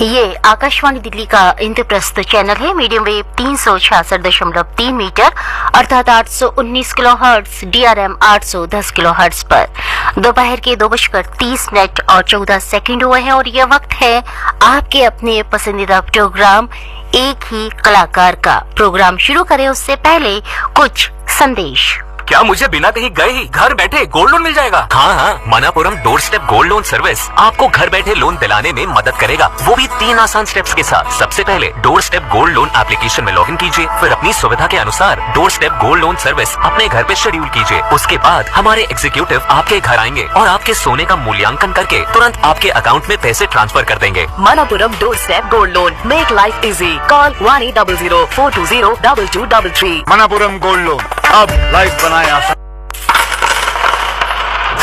ये आकाशवाणी दिल्ली का इंद्रप्रस्थ चैनल है। मीडियम वेव 366.3 मीटर अर्थात 819 किलोहर्ट्ज, DRM 810 किलोहर्ट्ज पर दोपहर के 2:30 और 14 सेकंड हुए हैं और ये वक्त है आपके अपने पसंदीदा प्रोग्राम एक ही कलाकार का। प्रोग्राम शुरू करें उससे पहले कुछ संदेश। क्या मुझे बिना कहीं गए ही घर बैठे गोल्ड लोन मिल जाएगा? हाँ, Manappuram door step gold loan service आपको घर बैठे लोन दिलाने में मदद करेगा, वो भी 3 आसान स्टेप्स के साथ। सबसे पहले door step gold loan application में लॉगिन कीजिए, फिर अपनी सुविधा के अनुसार door step gold loan service अपने घर पे शेड्यूल कीजिए। उसके बाद हमारे एग्जीक्यूटिव आपके घर आएंगे और आपके सोने का मूल्यांकन करके तुरंत आपके अकाउंट में पैसे ट्रांसफर कर देंगे। Manappuram door step gold loan, make life easy. Call 1800-420-2233। Manappuram gold loan, अब लाइफ बनाए आसान।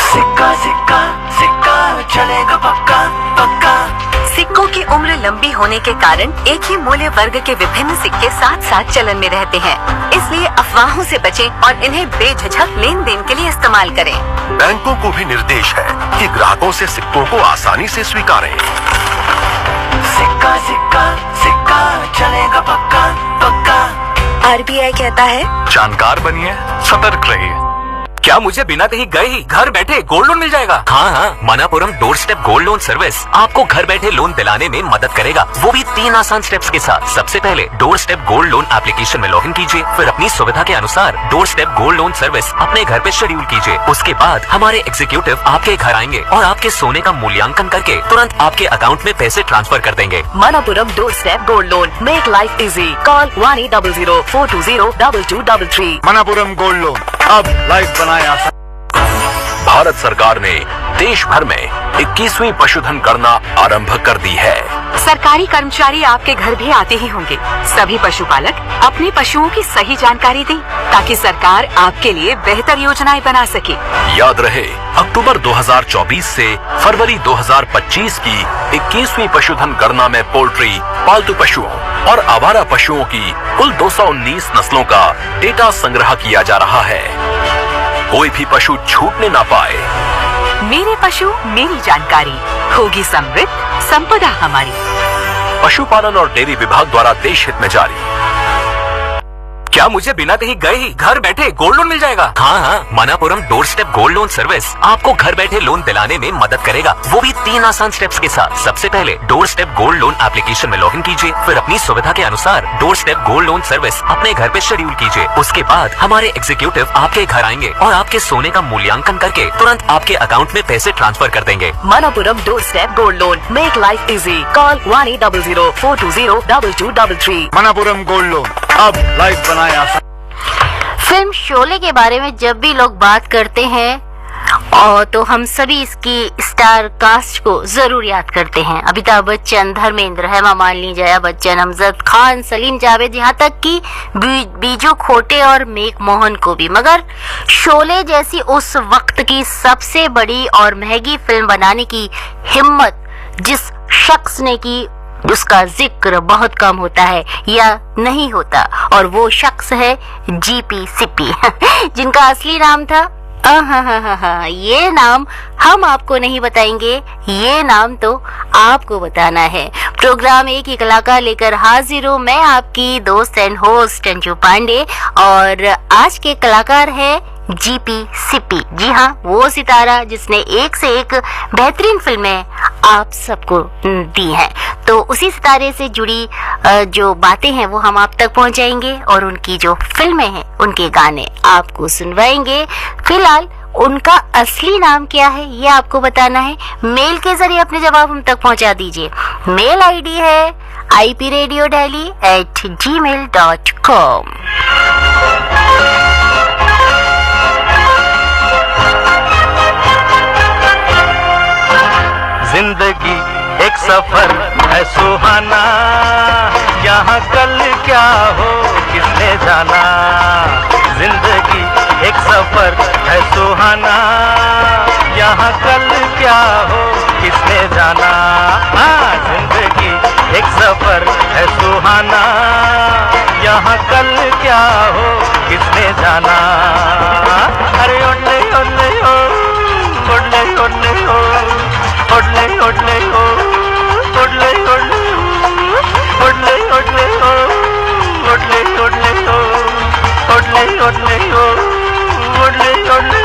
सिक्का सिक्का सिक्का चलेगा पक्का पक्का। सिक्कों की उम्र लंबी होने के कारण एक ही मूल्य वर्ग के विभिन्न सिक्के साथ साथ चलन में रहते हैं, इसलिए अफवाहों से बचें और इन्हें बेझिझक लेन देन के लिए इस्तेमाल करें। बैंकों को भी निर्देश है कि ग्राहकों से सिक्कों को आसानी से स्वीकारें। सिक्का सिक्का सिक्का चलेगा पक्का पक्का। RBI कहता है, जानकार बनिए, सतर्क रहिए। क्या मुझे बिना कहीं गए ही घर बैठे गोल्ड लोन मिल जाएगा? हाँ, Manappuram door step gold loan service आपको घर बैठे लोन दिलाने में मदद करेगा, वो भी 3 आसान स्टेप्स के साथ। सबसे पहले door step gold loan application में लॉगिन कीजिए, फिर अपनी सुविधा के अनुसार door step gold loan service अपने घर पे शेड्यूल कीजिए। उसके बाद हमारे एग्जीक्यूटिव आपके घर आएंगे और आपके सोने का मूल्यांकन करके तुरंत आपके अकाउंट में पैसे ट्रांसफर कर देंगे। Manappuram door step gold loan, make life easy. Call 1800-420-2233। Manappuram gold loan, अब लाइफ बनाए आसान। भारत सरकार ने देश भर में 21वीं पशुधन गणना आरंभ कर दी है। सरकारी कर्मचारी आपके घर भी आते ही होंगे। सभी पशुपालक अपने पशुओं की सही जानकारी दें ताकि सरकार आपके लिए बेहतर योजनाएं बना सके। याद रहे, अक्टूबर 2024 से फरवरी 2025 की 21वीं पशुधन गणना में पोल्ट्री, पालतू पशुओं और आवारा पशुओं की कुल 219 नस्लों का डेटा संग्रह किया जा रहा है। कोई भी पशु छूटने ना पाए। मेरे पशु मेरी जानकारी, होगी समृद्ध संपदा हमारी। पशुपालन और डेयरी विभाग द्वारा देश हित में जारी। क्या मुझे बिना कहीं गए ही घर बैठे गोल्ड लोन मिल जाएगा? हाँ, Manappuram door step gold loan service आपको घर बैठे लोन दिलाने में मदद करेगा, वो भी 3 आसान स्टेप्स के साथ। सबसे पहले door step gold loan application में लॉगिन कीजिए, फिर अपनी सुविधा के अनुसार door step gold loan service अपने घर पे शेड्यूल कीजिए। उसके बाद हमारे एग्जीक्यूटिव आपके घर आएंगे और आपके सोने का मूल्यांकन करके तुरंत आपके अकाउंट में पैसे ट्रांसफर कर देंगे। Manappuram door step gold loan, make life easy. Call 1800-420-2233। Manappuram gold loan, अब लाइफ बनाए आसान। फिल्म शोले के बारे में जब भी लोग बात करते हैं और तो हम सभी इसकी स्टार कास्ट को जरूर याद करते हैं। अमिताभ बच्चन, धर्मेंद्र, हेमा मालिनी, जया बच्चन, अमजद खान, सलीम जावेद, यहाँ तक कि बीजू खोटे और मेक मोहन को भी। मगर शोले जैसी उस वक्त की सबसे बड़ी और महंगी फिल्म बनाने की हिम्मत जिस शख्स ने की, उसका जिक्र बहुत कम होता है या नहीं होता, और वो शख्स है जीपी सिप्पी जिनका असली नाम था ये नाम हम आपको नहीं बताएंगे, ये नाम तो आपको बताना है। प्रोग्राम एक ही कलाकार लेकर हाजिर हूँ, मैं आपकी दोस्त एंड होस्ट अंजू पांडे, और आज के कलाकार है जीपी सिप्पी। जी हाँ, वो सितारा जिसने एक से एक बेहतरीन फिल्में आप सबको दी हैं। तो उसी सितारे से जुड़ी जो बातें हैं वो हम आप तक पहुंचाएंगे और उनकी जो फिल्में हैं उनके गाने आपको सुनवाएंगे। फिलहाल उनका असली नाम क्या है ये आपको बताना है। मेल के जरिए अपने जवाब हम तक पहुंचा दीजिए। मेल आईडी है ipradiodelhi@gmail.com। जिंदगी एक सफर है सुहाना, यहाँ कल क्या हो किसने जाना। जिंदगी एक सफर है सुहाना, यहाँ कल क्या हो किसने जाना। हाँ, जिंदगी एक सफर है सुहाना, यहाँ कल क्या हो किसने जाना। अरे ओले ओले ओ, ओले ओले ओ, ओले ओले ओ, ओले ओले ओडले ओ ओडले ओडले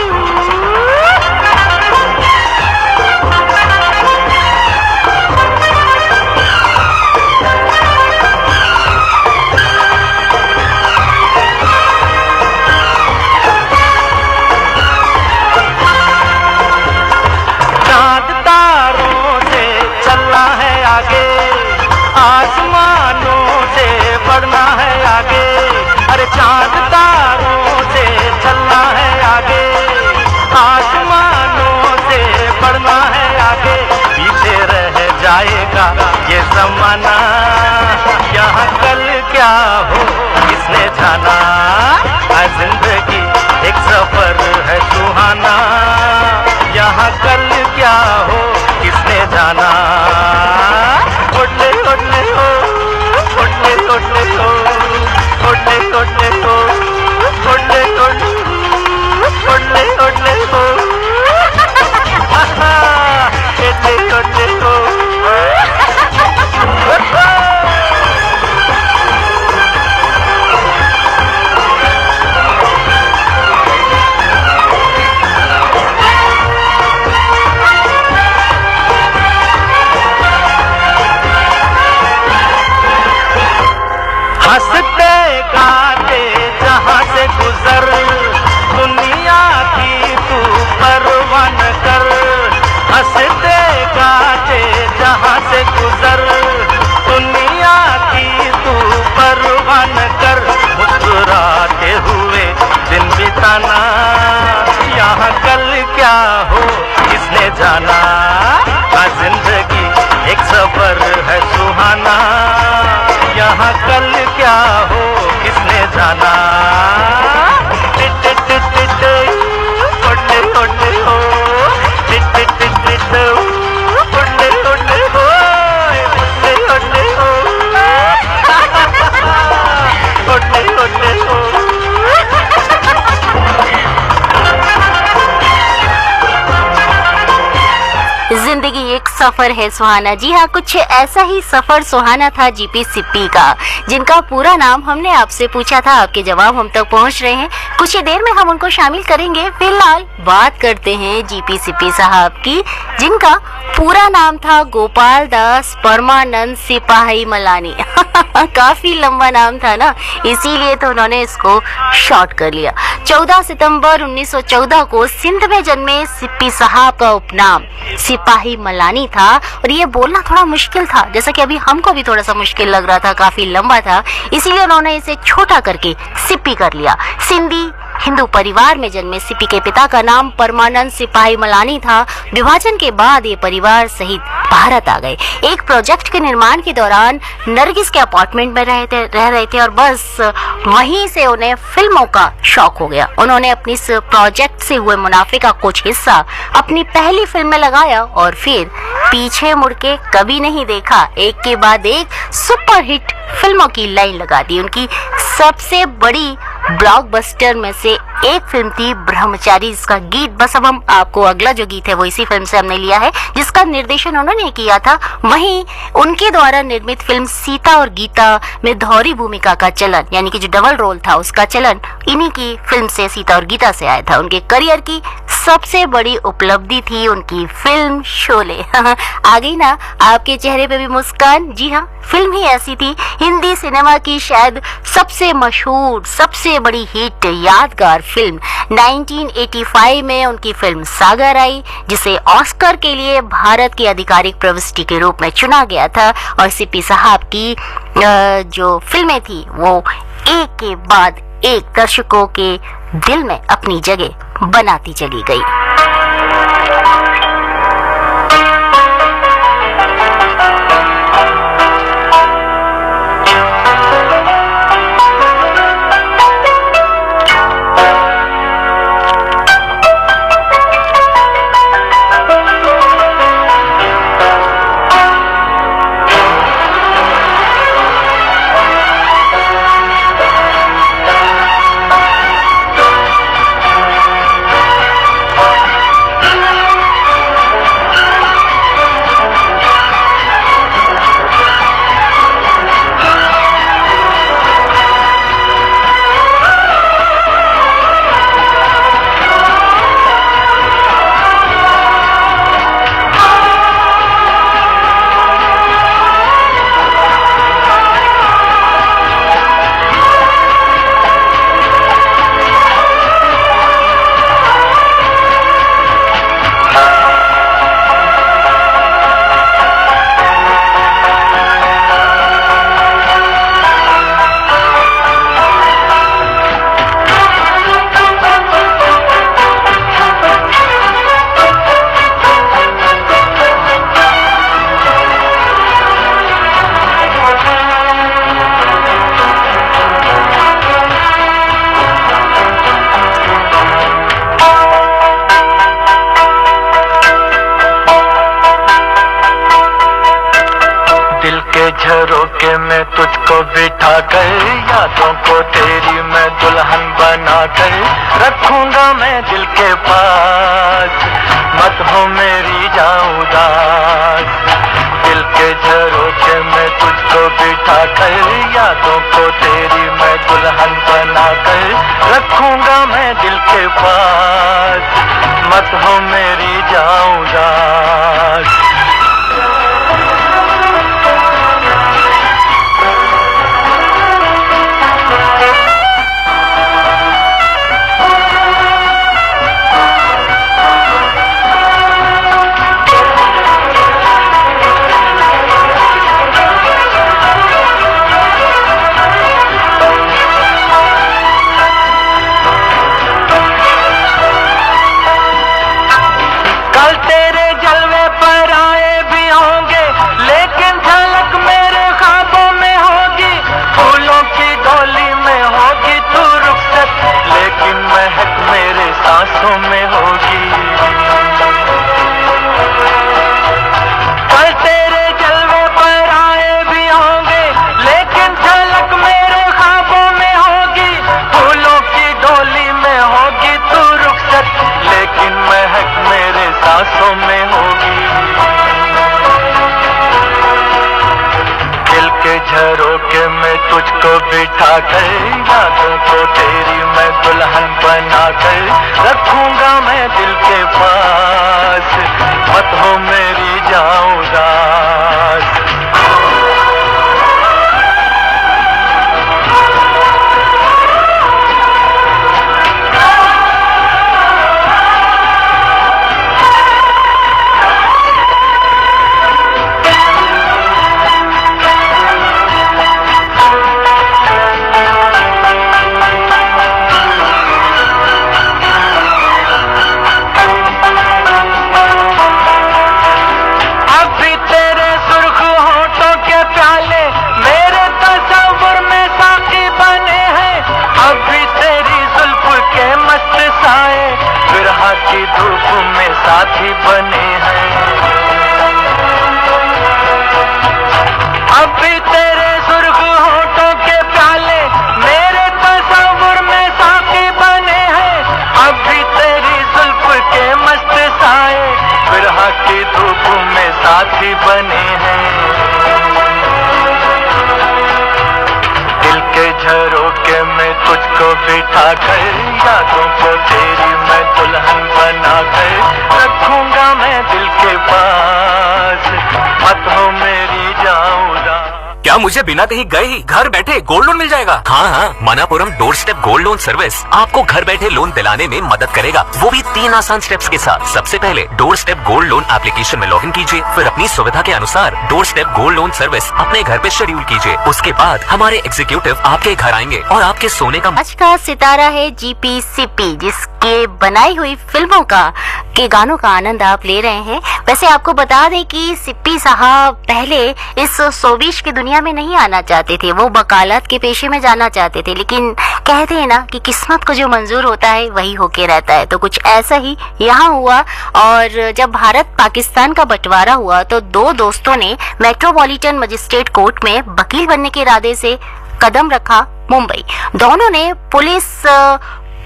चांद तारों से चलना है आगे, आसमानों से बढ़ना है आगे। अरे चांद तारों से चलना है आगे, आसमानों से बढ़ना है आगे। पीछे रह जाएगा ये जमाना, यहाँ कल क्या हो किसने जाना। जिंदगी एक सफर है सुहाना, यहाँ कल क्या हो किसने जाना। ओडले ओडले हो ओडले ओडले हो ओडले ओडले हो ओडले ओडले ओडले ओडले हो ओडले ओडले हो। हंसते गाते जहाँ से गुजर, दुनिया की तू परवाह न कर। हंसते गाते जहाँ से गुजर, दुनिया की तू परवाह न कर। मुस्कुराते हुए दिन बिताना, यहाँ कल क्या हो किसने जाना। जिंदगी एक सफर है सुहाना, यहाँ कल क्या हो किसने जाना। टिट टिट टिट ओडले ओडले हो टिट टिट टिट ओडले ओडले हो ओडले ओडले हो ओडले ओडले हो। जिंदगी एक सफर है सुहाना। जी हाँ, कुछ ऐसा ही सफर सुहाना था जीपी सिप्पी का, जिनका पूरा नाम हमने आपसे पूछा था। आपके जवाब हम तक पहुंच रहे हैं, कुछ ही देर में हम उनको शामिल करेंगे। फिलहाल बात करते हैं जीपी सिप्पी साहब की, जिनका पूरा नाम था गोपाल दास परमानंद सिपाही मलानी। काफी लंबा नाम था ना, इसीलिए तो उन्होंने इसको शॉर्ट कर लिया। 14 सितंबर 1914 को सिंध में जन्मे सिप्पी साहब का उपनाम सिपाही मलानी था, और ये बोलना थोड़ा मुश्किल था, जैसा कि अभी हमको भी थोड़ा सा मुश्किल लग रहा था, काफी लंबा था, इसीलिए उन्होंने इसे छोटा करके सिप्पी कर लिया। सिंधी हिंदू परिवार में जन्मे सिप्पी के पिता का नाम परमानंद सिपाही मलानी था। विभाजन के बाद ये परिवार सहित भारत आ गए। एक प्रोजेक्ट के निर्माण के दौरान नरगिस के अपार्टमेंट में रह रहे थे और बस वहीं से उन्हें फिल्मों का शौक हो गया। उन्होंने अपनी इस प्रोजेक्ट से हुए मुनाफे का कुछ हिस्सा अपनी पहली फिल्म में लगाया और फिर पीछे मुड़ के कभी नहीं देखा। एक के बाद एक सुपरहिट फिल्मों की लाइन लगा दी। उनकी सबसे बड़ी ब्लॉकबस्टर में से एक फिल्म थी ब्रह्मचारी, जिसका गीत बस अब हम आपको अगला जो गीत है वो इसी फिल्म से हमने लिया है, जिसका निर्देशन उन्होंने किया था। वहीं उनके द्वारा निर्मित फिल्म सीता और गीता में धौरी भूमिका का चलन, यानी कि जो डबल रोल था उसका चलन, इन्हीं की फिल्म से सीता और गीता से आया था। उनके करियर की सबसे बड़ी उपलब्धि थी उनकी फिल्म शोले। आ गई ना आपके चेहरे पे भी मुस्कान? जी हाँ, फिल्म ही ऐसी थी, हिंदी सिनेमा की शायद सबसे मशहूर, सबसे बड़ी हिट, यादगार फिल्म। 1985 में उनकी फिल्म सागर आई, जिसे ऑस्कर के लिए भारत की आधिकारिक प्रविष्टि के रूप में चुना गया था। और सिप्पी साहब की जो फिल्में थी वो एक के बाद एक दर्शकों के दिल में अपनी जगह बनाती चली गई। झरोके में तुझको बिठा कर, यादों को तेरी मैं दुल्हन बना कर रखूंगा मैं दिल के पास, मत हो मेरी जान उदास। दिल के झरोके में तुझको बिठा कर, यादों को तेरी मैं दुल्हन बना कर रखूंगा मैं दिल के पास, मत हो मेरी जान उदास। सांसों में होगी, कल तेरे जलवे पर आए भी होंगे, लेकिन झलक मेरे ख्वाबों में होगी। फूलों की डोली में होगी तू रुखसत, लेकिन महक मेरे सांसों में होगी। दिल के झरोके में तुझको बिठा कर, यादों को तेरी मैं दुल्हन बना कर रखूंगा मैं दिल के पास, मत हो मेरी जान उदास। की धूप में साथी बने हैं, अब भी तेरे सुर्ख होठों के प्याले मेरे तस्वुर में साथी बने हैं। अब भी तेरी जुल्फ के मस्त साए बिरहा की धूप में साथी बने हैं। दिल के झरोके में तुझको बिठा कर, यादों को तेरी मैं दुल्हन बना कर रखूंगा मैं दिल के पास, मत हो मेरी जान उदास। क्या मुझे बिना कहीं गए ही घर बैठे गोल्ड लोन मिल जाएगा? हाँ हाँ, Manappuram door step gold loan service आपको घर बैठे लोन दिलाने में मदद करेगा, वो भी 3 आसान स्टेप्स के साथ। सबसे पहले door step gold loan application में लॉगिन कीजिए, फिर अपनी सुविधा के अनुसार door step gold loan service अपने घर पे शेड्यूल कीजिए। उसके बाद हमारे एग्जीक्यूटिव आपके घर आएंगे और आपके सोने का आज का सितारा है जीपी सिप्पी, जिसके बनाई हुई फिल्मों के गानों का आनंद आप ले रहे हैं। वैसे आपको बता दें कि सिप्पी साहब पहले इस शोबिश की दुनिया में नहीं आना चाहते थे, वो वकालत के पेशे में जाना चाहते थे, लेकिन कहते हैं ना कि किस्मत को जो मंजूर होता है वही होके रहता है। तो कुछ ऐसा ही यहाँ हुआ, और जब भारत पाकिस्तान का बंटवारा हुआ तो 2 दोस्तों ने मेट्रोपॉलिटन मजिस्ट्रेट कोर्ट में वकील बनने के इरादे से कदम रखा मुंबई। दोनों ने पुलिस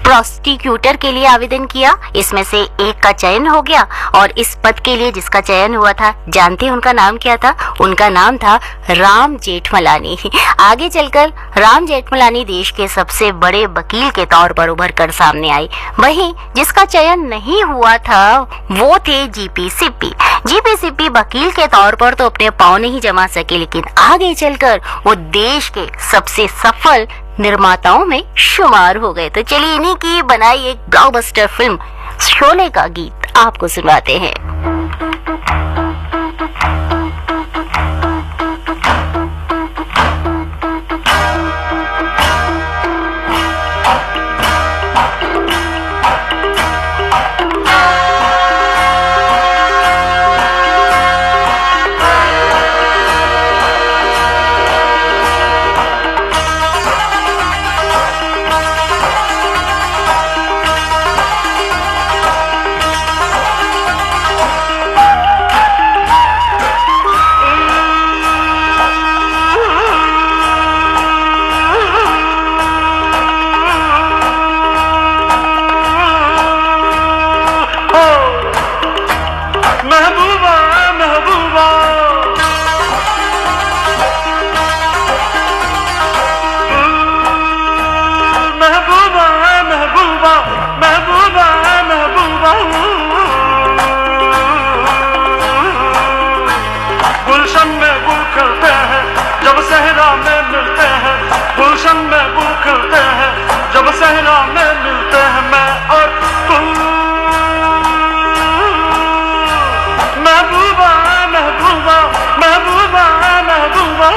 प्रोसिक्यूटर के लिए आवेदन किया, इसमें से एक का चयन हो गया, और इस पद के लिए जिसका चयन हुआ था, जानते हैं उनका नाम क्या था? उनका नाम था राम जेठमलानी। आगे चलकर राम जेठमलानी देश के सबसे बड़े वकील के तौर पर उभर कर सामने आए। वहीं जिसका चयन नहीं हुआ था वो थे जीपी सिप्पी। जीपी सिप्पी वकील के तौर पर तो अपने पांव नहीं जमा सके, लेकिन आगे चलकर वो देश के सबसे सफल निर्माताओं में शुमार हो गए। तो चलिए इन्हीं की बनाई एक ब्लॉकबस्टर फिल्म शोले का गीत आपको सुनाते हैं। खिलते हैं जब सहरा में मिलते हैं मैं और तू। महबूबा महबूबा महबूबा महबूबा,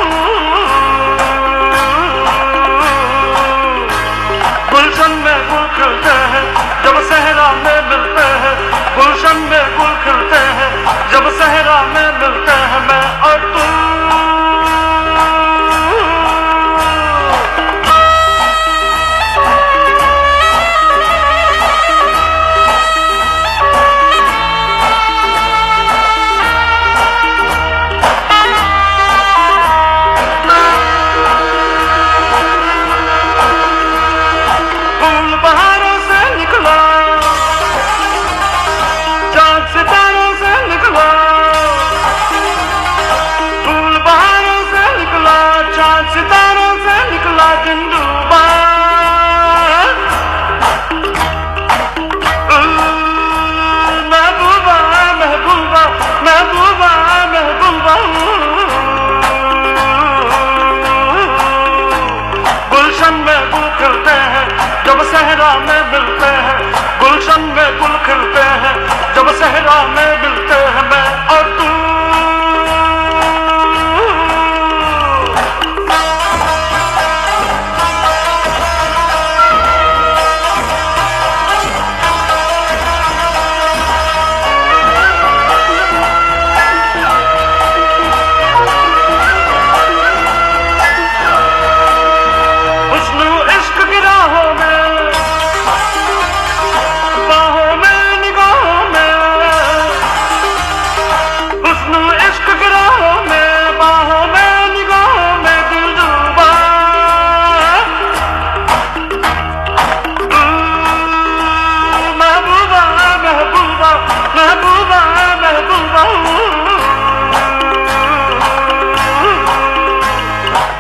गुलशन में गुल खिलते हैं जब सहरा में मिलते हैं, गुलशन में गुल खिलते हैं जब सहरा में मिलते हैं मैं और तू। गुलशन में गुल खिलते हैं जब सहरा में मिलते हैं, गुलशन में गुल खिलते हैं जब सहरा में मिलते हैं मैं और तू।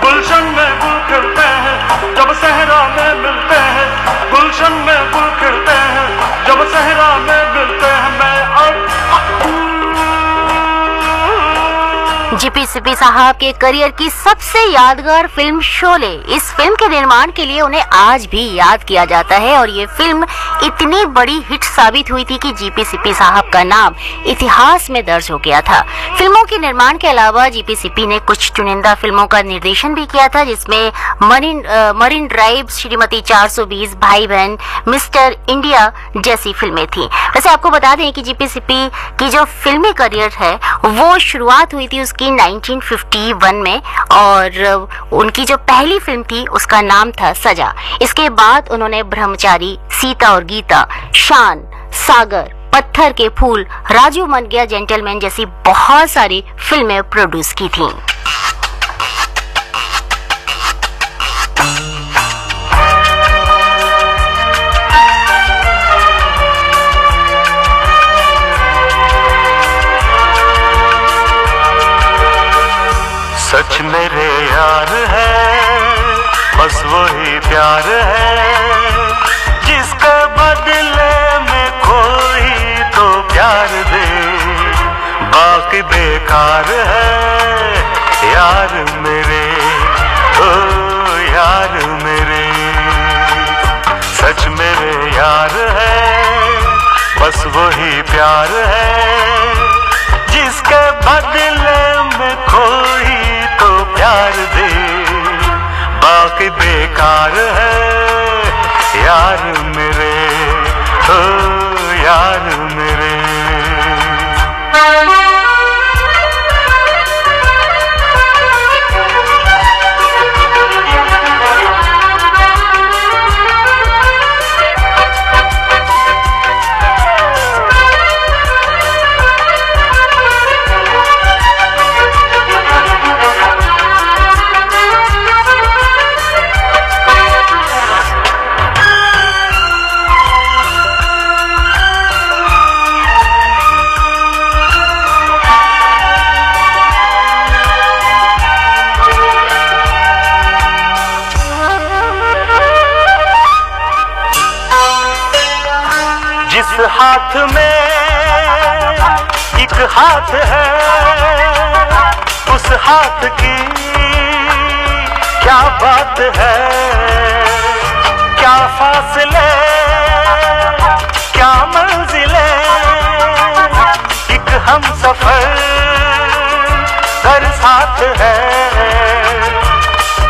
गुलशन में गुल खिलते हैं जब सहरा में मिलते हैं, गुलशन में गुल खिलते हैं जब सहरा में मिलते हैं मैं और जीपी सीपी साहब के करियर की सबसे यादगार फिल्म शोले। इस फिल्म के निर्माण के लिए उन्हें आज भी याद किया जाता है और ये फिल्म इतनी बड़ी हिट साबित हुई थी कि जीपी सीपी साहब का नाम इतिहास में दर्ज हो गया था। फिल्मों के निर्माण के अलावा जीपी सीपी ने कुछ चुनिंदा फिल्मों का निर्देशन भी किया था, जिसमें मरीन ड्राइव, श्रीमती 420, भाई बहन, मिस्टर इंडिया जैसी फिल्में थी। वैसे आपको बता दें कि जीपी सीपी की जो फिल्मी करियर है वो शुरुआत हुई थी उसकी 1951 में और उनकी जो पहली फिल्म थी उसका नाम था सजा। इसके बाद उन्होंने ब्रह्मचारी, सीता और गीता, शान, सागर, पत्थर के फूल, राजू मन गया जेंटलमैन जैसी बहुत सारी फिल्में प्रोड्यूस की थीं। सच मेरे यार है, बस वही प्यार है जिसके बदले में कोई तो प्यार दे, बाकी बेकार है यार मेरे, ओ यार मेरे। सच मेरे यार है, बस वही प्यार है जिसके बदले में कोई तो प्यार दे, बाकी बेकार है यार मेरे, ओ यार मेरे। हाथ में एक हाथ है, उस हाथ की क्या बात है, साथ है,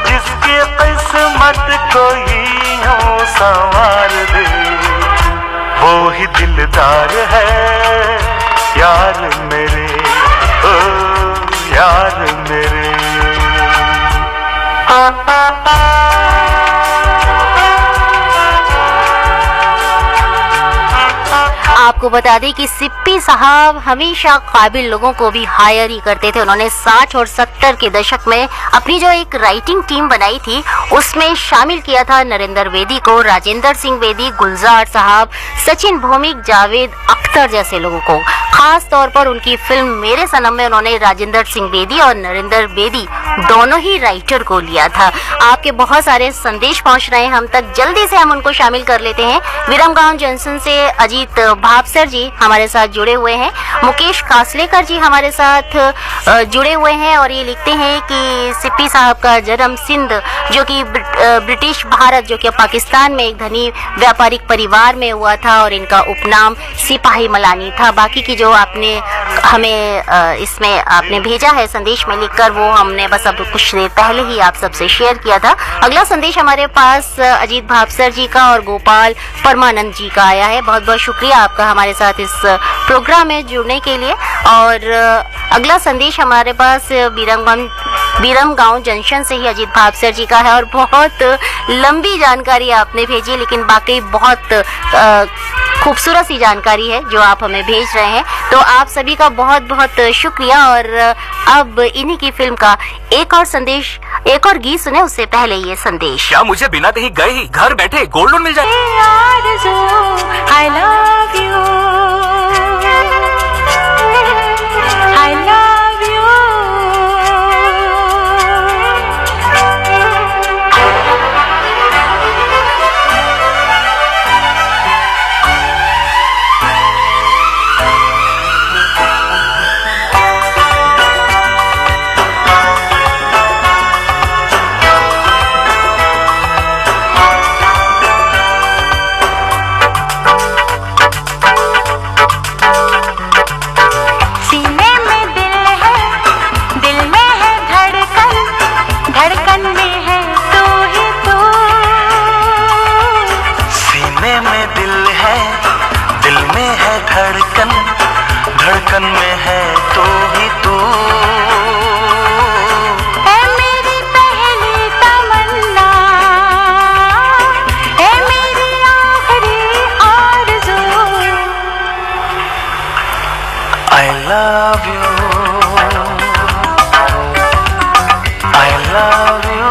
जिसकी किस्मत कोई यूं संवार दे, वो ही दिलदार है यार मेरे, ओ यार मेरे। आपको बता दें कि सिप्पी साहब हमेशा काबिल लोगों को भी हायर ही करते थे। उन्होंने 60 और 70 के दशक में अपनी जो एक राइटिंग टीम बनाई थी उसमें शामिल किया था नरेंद्र बेदी को, राजेंद्र सिंह बेदी, गुलजार साहब, सचिन भौमिक, जावेद अख्तर जैसे लोगों को। खास तौर पर उनकी फिल्म मेरे सनम में उन्होंने राजेंद्र सिंह बेदी और नरेंद्र बेदी दोनों ही राइटर को लिया था। आपके बहुत सारे संदेश पहुंच रहे हैं हम तक, जल्दी से हम उनको शामिल कर लेते हैं। विरमगांव जंक्शन से अजीत भापसर जी हमारे साथ जुड़े हुए हैं, मुकेश कासलेकर जी हमारे साथ जुड़े हुए हैं और ये लिखते हैं कि सिप्पी साहब का जन्म सिंध जो कि ब्रिटिश भारत जो कि पाकिस्तान में एक धनी व्यापारिक परिवार में हुआ था और इनका उपनाम सिपाही मलानी था। बाकी की जो आपने हमें इसमें आपने भेजा है संदेश में लिखकर वो हमने बस अब कुछ देर पहले ही आप सबसे शेयर किया था। अगला संदेश हमारे पास अजीत भापसर जी का और गोपाल परमानंद जी का आया है। बहुत बहुत शुक्रिया आपका हमारे साथ इस प्रोग्राम में जुड़ने के लिए। और अगला संदेश हमारे पास विरमगांव जंक्शन से ही अजीत भापसर जी का है और बहुत लंबी जानकारी आपने भेजी, लेकिन बाकी बहुत खूबसूरत सी जानकारी है जो आप हमें भेज रहे हैं। तो आप सभी का बहुत बहुत शुक्रिया। और अब इन्हीं की फिल्म का एक और संदेश, एक और गीत सुने उससे पहले ये संदेश। क्या मुझे बिना कहीं गए ही घर बैठे गोल्ड लोन मिल जाए? I love you, I love you। धड़कन में है तू ही तू, है मेरी पहली तमन्ना, है मेरी आखिरी आरज़ू। I love you, I love you।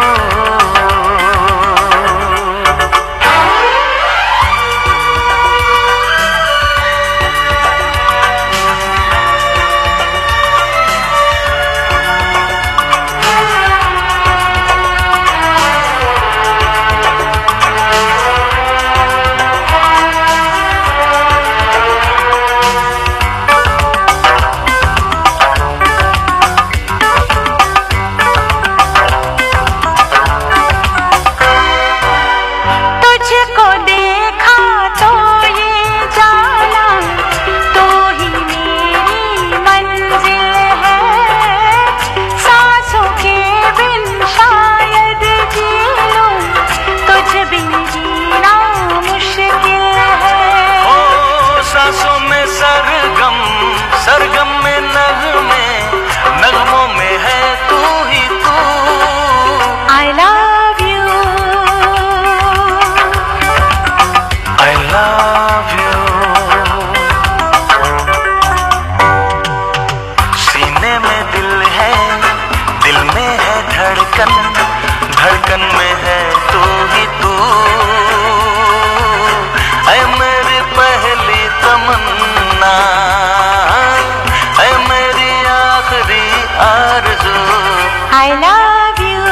सरगम में नगमे, नगमों में है तू ही तू। I love you, I love you। सीने में दिल है, दिल में है धड़कन, धड़कन में है तू ही तू। ऐ मेरी पहली तमन्ना, I love you।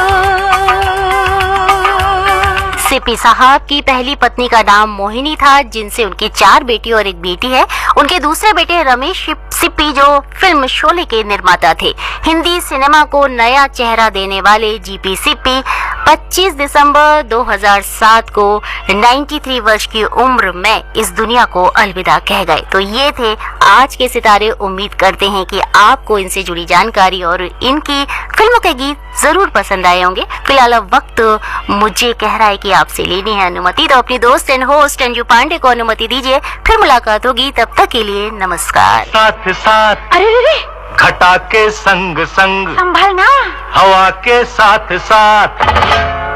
सिप्पी साहब की पहली पत्नी का नाम मोहिनी था, जिनसे उनकी 4 बेटी और एक बेटी है। उनके दूसरे बेटे रमेश सिप्पी जो फिल्म शोले के निर्माता थे। हिंदी सिनेमा को नया चेहरा देने वाले जीपी सिप्पी 25 दिसंबर 2007 को 93 वर्ष की उम्र में इस दुनिया को अलविदा कह गए। तो ये थे आज के सितारे। उम्मीद करते हैं कि आपको इनसे जुड़ी जानकारी और इनकी फिल्मों के गीत जरूर पसंद आए होंगे। फिलहाल अब वक्त मुझे कह रहा है कि आपसे लेनी है अनुमति, तो अपनी दोस्त एंड होस्ट अंजू पांडे को अनुमति दीजिए। फिर मुलाकात होगी, तब तक के लिए नमस्कार। साथ साथ अरे घटा के संग संग संभलना, हवा के साथ साथ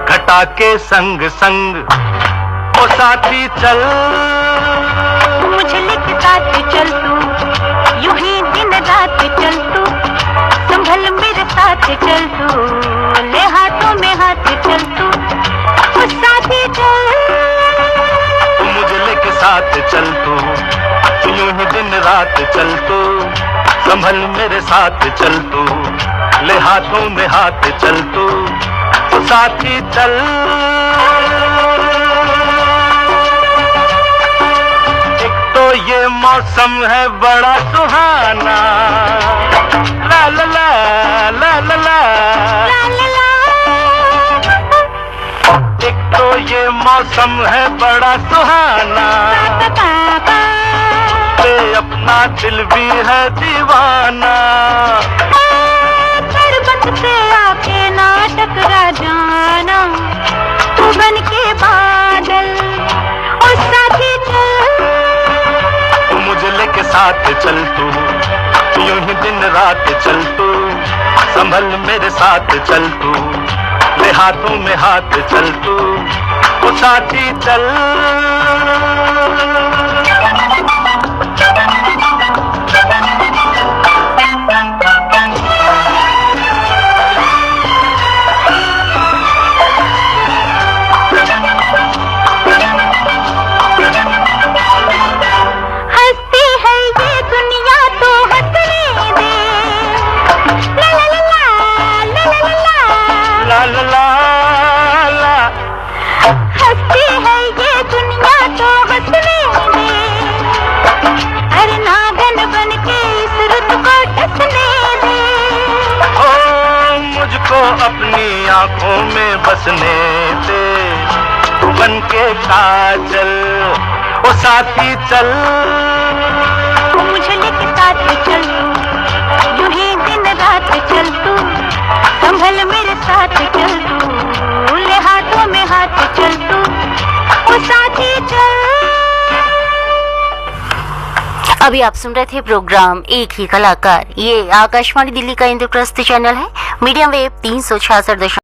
घटा के संग संग ओ साथी चल मुझे लेके साथ चल तू, यूं ही दिन रात चल तू, संभल मेरे साथ चल तू, ले हाथों में हाथ चल तू, ओ साथी चल। तू मुझे लेके साथ चल तू, यूं ही दिन रात चल तू, संभल मेरे साथ चल तू, ले हाथों में हाथ चल तू, तो साथी चल। एक तो ये मौसम है बड़ा सुहाना, ला ला ला ला ला ला, एक तो ये मौसम है बड़ा सुहाना, अपना दिल भी है दीवाना, पर्वत से आके ना टकरा जाना, तू बन के बादल और साथी चल। तू मुझे लेके साथ चल तू, यूं ही दिन रात चल तू, संभल मेरे साथ चल तू, ले हाथों में हाथ चल तू, ओ साथी चल। अपनी आंखों में बसने दे, तू बन के काजल ओ साथी चल। तू मुझे लेके साथ चल तू, यूं ही दिन रात चल तू, संभल मेरे साथ चल तू, ले हाथों में हाथ चल तू, ओ साथी चल। अभी आप सुन रहे थे प्रोग्राम एक ही कलाकार। ये आकाशवाणी दिल्ली का इंद्रप्रस्थ चैनल है, मीडियम वेव 366